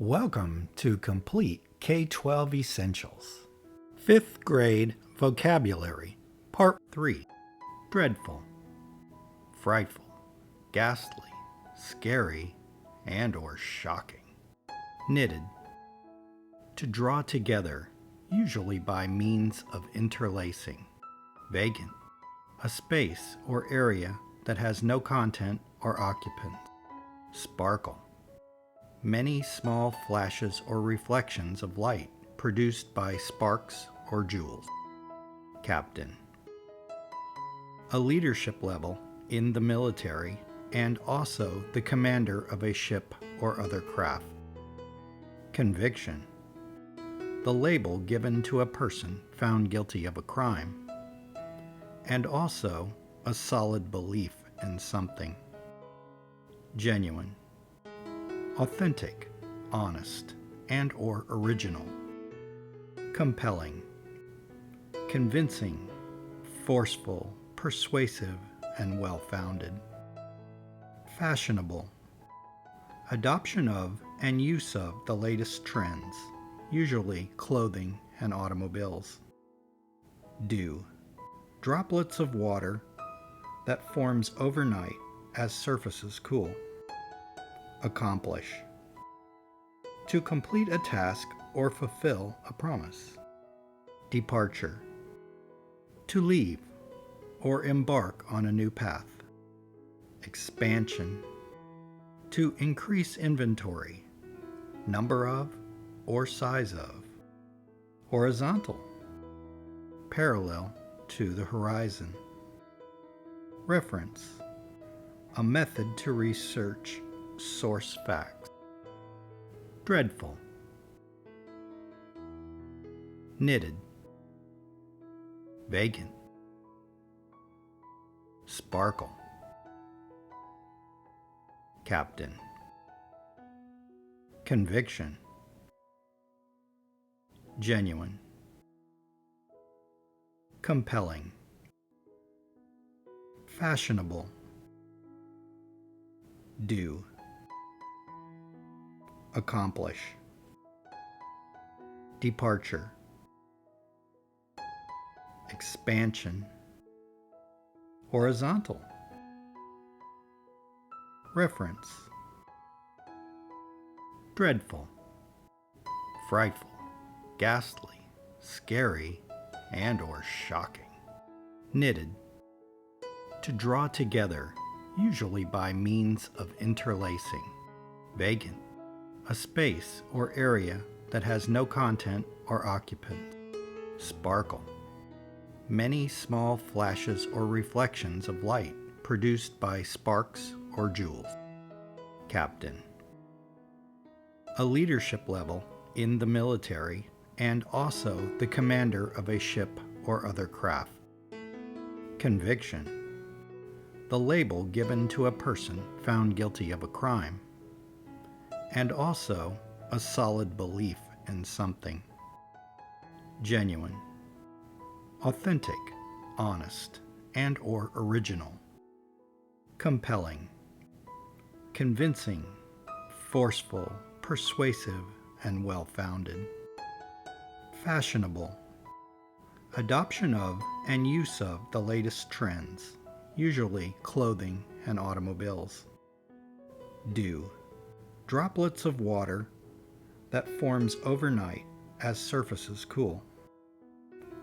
Welcome to Complete K12 Essentials. 5th Grade Vocabulary, Part 3. Dreadful, frightful, ghastly, scary, and/or shocking. Knitted, to draw together, usually by means of interlacing. Vacant, a space or area that has no content or occupant. Sparkle, many small flashes or reflections of light produced by sparks or jewels. Captain, a leadership level in the military and also the commander of a ship or other craft. Conviction, the label given to a person found guilty of a crime, and also a solid belief in something. Genuine, authentic, honest, and/or original. Compelling, convincing, forceful, persuasive, and well-founded. Fashionable, adoption of and use of the latest trends, usually clothing and automobiles. Dew, droplets of water that forms overnight as surfaces cool. Accomplish, to complete a task or fulfill a promise. Departure, to leave or embark on a new path. Expansion, to increase inventory, number of or size of. Horizontal, parallel to the horizon. Reference, a method to research source facts. Dreadful, knitted, vacant, sparkle. Captain, conviction, genuine, compelling, fashionable, dew, accomplish, departure, expansion, horizontal. Reference, dreadful, frightful, ghastly, scary, and/or shocking. Knitted, to draw together, usually by means of interlacing. Vacant, a space or area that has no content or occupant. Sparkle, many small flashes or reflections of light produced by sparks or jewels. Captain, a leadership level in the military and also the commander of a ship or other craft. Conviction, the label given to a person found guilty of a crime, and also a solid belief in something. Genuine, authentic, honest, and/or original. Compelling, convincing, forceful, persuasive, and well-founded. Fashionable, adoption of and use of the latest trends, usually clothing and automobiles. Dew, droplets of water that forms overnight as surfaces cool.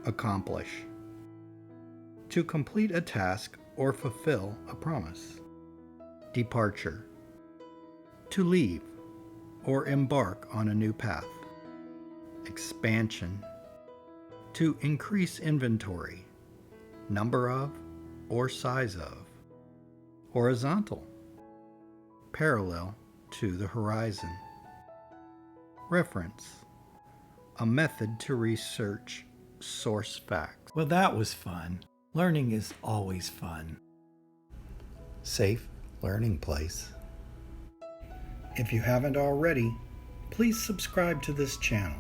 Accomplish, to complete a task or fulfill a promise. Departure, to leave or embark on a new path. Expansion, to increase inventory, number of or size of. Horizontal, parallel to the horizon. Reference, a method to research source facts. Well, that was fun. Learning is always fun. Safe learning place. If you haven't already, please subscribe to this channel